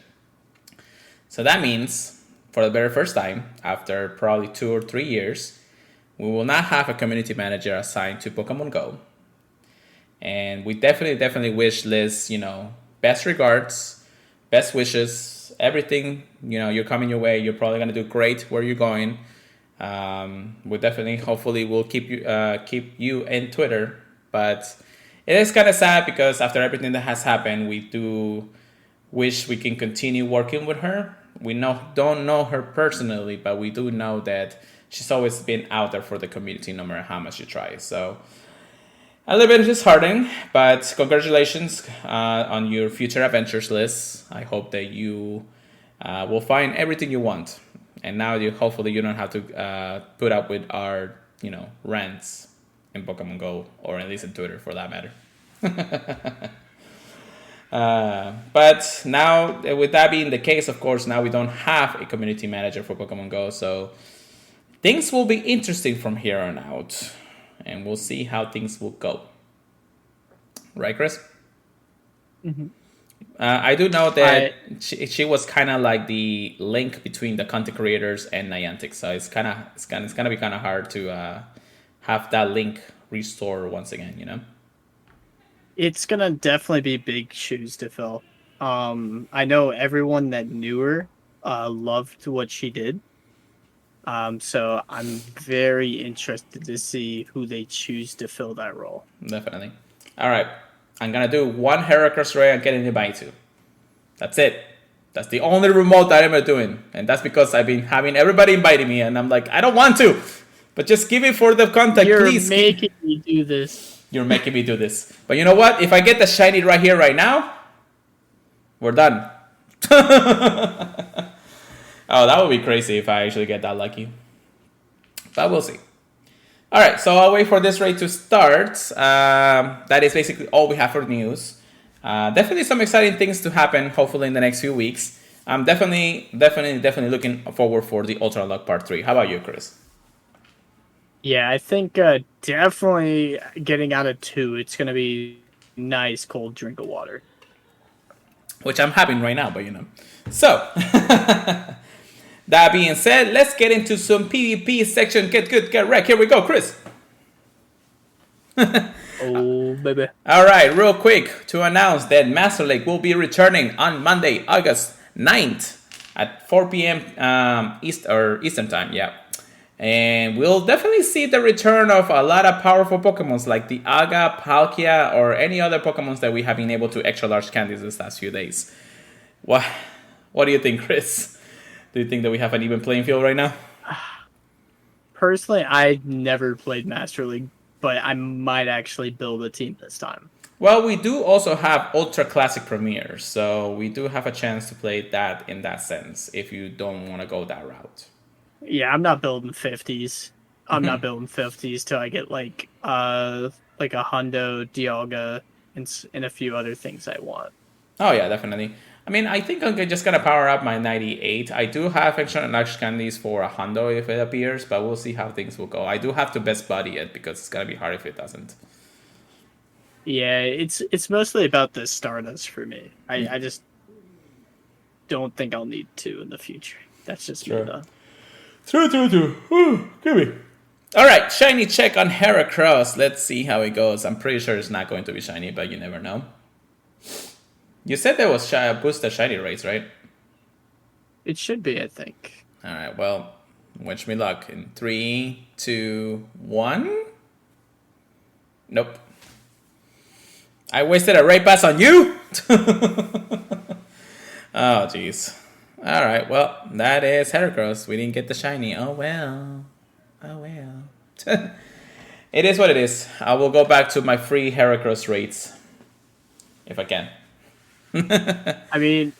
So that means, for the very first time, after probably 2 or 3 years, we will not have a community manager assigned to Pokemon Go. And we definitely wish Liz, best regards, best wishes, everything, you're coming your way. You're probably going to do great where you're going. We definitely, hopefully, will keep you in Twitter. But it is kind of sad because after everything that has happened, we do wish we can continue working with her. We don't know her personally, but we do know that she's always been out there for the community no matter how much you try. So a little bit disheartening, but congratulations on your future adventures, Liz. I hope that you will find everything you want. And now hopefully you don't have to put up with our, rants in Pokemon Go, or at least in Twitter for that matter. But now, with that being the case, of course, now we don't have a community manager for Pokemon Go, so things will be interesting from here on out, and we'll see how things will go. Right, Chris? Mm-hmm. I do know that she was kind of like the link between the content creators and Niantic, so it's gonna be kind of hard to have that link restore once again. You know. It's gonna definitely be big shoes to fill. I know everyone that knew her loved what she did. So I'm very interested to see who they choose to fill that role. Definitely. All right, I'm gonna do one Heracross Ray and get an invite to. That's it. That's the only remote that I'm doing, and that's because I've been having everybody inviting me, and I'm like, I don't want to, but just give it for the contact, please. You're making me do this. You're making me do this. But you know what? If I get the shiny right here, right now, we're done. Oh, that would be crazy if I actually get that lucky. But we'll see. All right, so I'll wait for this raid to start. That is basically all we have for news. Definitely some exciting things to happen, hopefully in the next few weeks. I'm definitely looking forward for the Ultra Unlock Part 3. How about you, Chris? Yeah, I think definitely getting out of 2, it's going to be nice cold drink of water. Which I'm having right now, but you know. So, that being said, let's get into some PvP section. Get good, get wrecked. Here we go, Chris. Oh, baby. All right, real quick to announce that Master Lake will be returning on Monday, August 9th at 4 p.m. Eastern time, yeah. And we'll definitely see the return of a lot of powerful Pokemons like the Aga, Palkia, or any other Pokemons that we have been able to extra large candies this last few days. What do you think, Chris? Do you think that we have an even playing field right now? Personally, I never played Master League, but I might actually build a team this time. Well, we do also have Ultra Classic Premieres, so we do have a chance to play that in that sense if you don't want to go that route. Yeah, I'm not building 50s. I'm not building 50s till I get like a Hundo, Dialga, and a few other things I want. Oh yeah, definitely. I mean, I think I'm just gonna power up my 98. I do have extra large candies for a Hundo if it appears, but we'll see how things will go. I do have to best buddy it because it's gonna be hard if it doesn't. Yeah, it's mostly about the Stardust for me. I just don't think I'll need 2 in the future. That's just me though. True. Give me. All right, shiny check on Heracross. Let's see how it goes. I'm pretty sure it's not going to be shiny, but you never know. You said there was boost the shiny rates, right? It should be, I think. All right, well, wish me luck. In 3, 2, 1. Nope. I wasted a raid pass on you? Oh, jeez. All right, well, that is Heracross. We didn't get the shiny. Oh, well. It is what it is. I will go back to my free Heracross rates. If I can. I mean,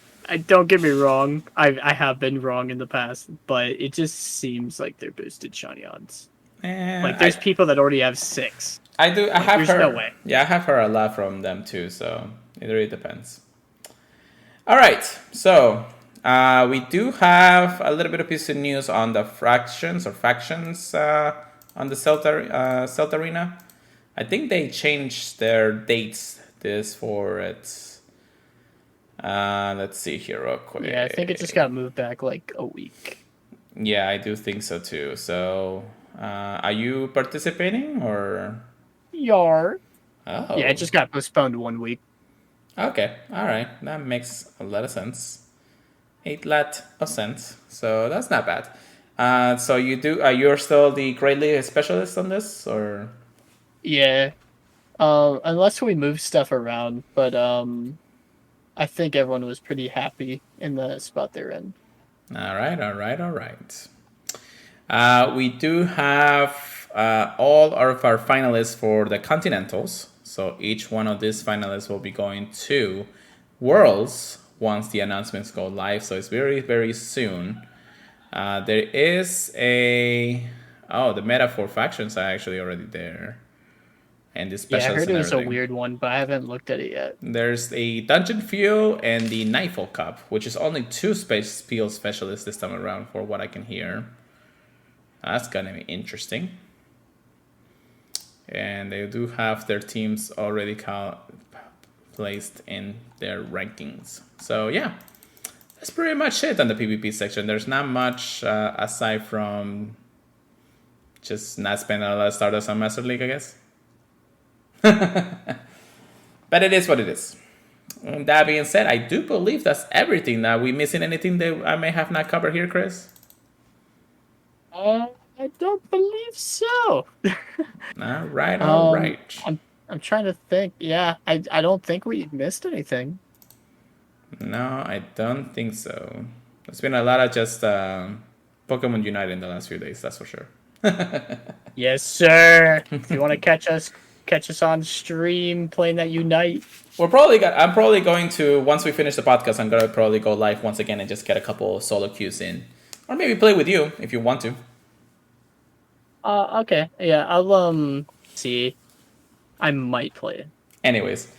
don't get me wrong. I have been wrong in the past, but it just seems like they're boosted shiny odds. Like, there's people that already have 6. I do. I have there's her. No way. Yeah, I have her a lot from them too, so it really depends. All right, so we do have a little bit of piece of news on the factions on the Celta Arena. I think they changed their dates this for it. Let's see here real quick. Yeah, I think it just got moved back like a week. Yeah, I do think so too. So, are you participating or? Yar. Oh. Yeah, it just got postponed 1 week. Okay, all right, that makes a lot of sense. 8 lot of sense, so that's not bad. So you're still the Great League specialist on this, or? Yeah, unless we move stuff around, but I think everyone was pretty happy in the spot they're in. All right. We do have all of our finalists for the Continentals. So each one of these finalists will be going to Worlds once the announcements go live. So it's very, very soon. There is the meta for factions are actually already there. And the specials. Yeah, I heard it was a weird one, but I haven't looked at it yet. There's a Dungeon Fuel and the Nightfall Cup, which is only 2 Field specialists this time around for what I can hear. That's gonna be interesting. And they do have their teams already placed in their rankings. So yeah, that's pretty much it on the PvP section. There's not much aside from just not spending a lot of Stardust on Master League, I guess. But it is what it is. And that being said, I do believe that's everything. Are we missing anything that I may have not covered here, Chris? I don't believe so. All right, all right. I'm trying to think. Yeah, I don't think we missed anything. No, I don't think so. There's been a lot of just Pokemon Unite in the last few days, that's for sure. Yes, sir. If you want to catch us on stream playing that Unite. I'm probably going to, once we finish the podcast, I'm gonna probably go live once again and just get a couple solo queues in, or maybe play with you if you want to. Okay. Yeah, I'll see. I might play it. Anyways,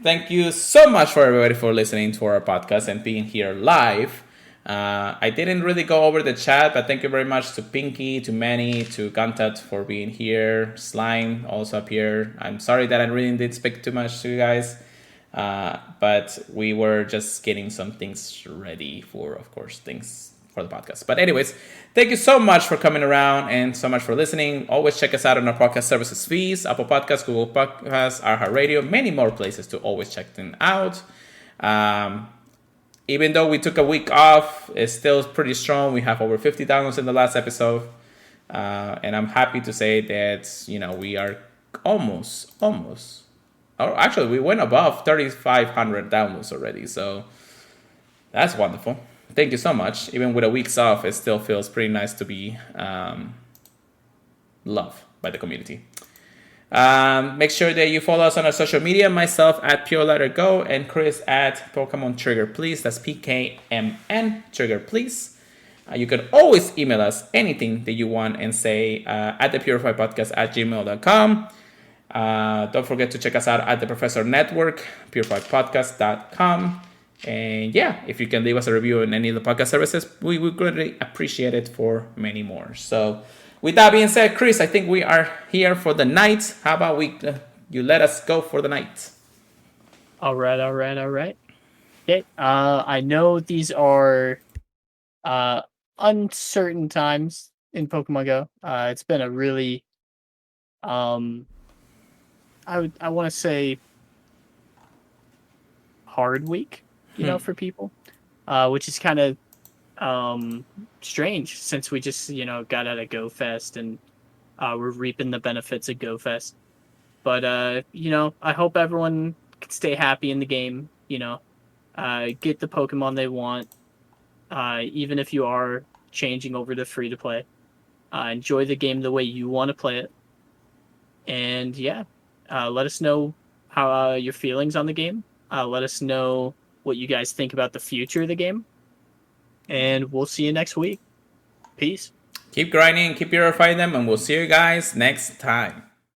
thank you so much for everybody for listening to our podcast and being here live. I didn't really go over the chat, but thank you very much to Pinky, to Manny, to Gantat for being here. Slime also up here. I'm sorry that I really did speak too much to you guys, but we were just getting some things ready for, of course, things for the podcast. But anyways, thank you so much for coming around and so much for listening. Always check us out on our podcast services feeds, Apple Podcasts, Google Podcasts, iHeartRadio, many more places to always check them out. Even though we took a week off, it's still pretty strong. We have over 50 downloads in the last episode. And I'm happy to say that, we are almost, or actually we went above 3,500 downloads already. So that's wonderful. Thank you so much. Even with a week's off, it still feels pretty nice to be loved by the community. Make sure that you follow us on our social media. Myself at PureLetterGo and Chris at Pokemon Trigger Please. That's PKMN Trigger Please. You can always email us anything that you want and say at the purifiedpodcast@gmail.com. Don't forget to check us out at the Professor Network, purifiedpodcast.com. And yeah, if you can leave us a review on any of the podcast services, we would greatly appreciate it for many more. So with that being said, Chris, I think we are here for the night. How about you let us go for the night? All right. Okay. I know these are uncertain times in Pokemon Go. It's been a really, I want to say, hard week, for people, which is kind of strange since we just got out of Go Fest and we're reaping the benefits of Go Fest. But I hope everyone can stay happy in the game. Get the Pokemon they want, even if you are changing over to free to play. Enjoy the game the way you want to play it, and let us know how your feelings on the game. Let us know what you guys think about the future of the game. And we'll see you next week. Peace. Keep grinding, keep purifying them, and we'll see you guys next time.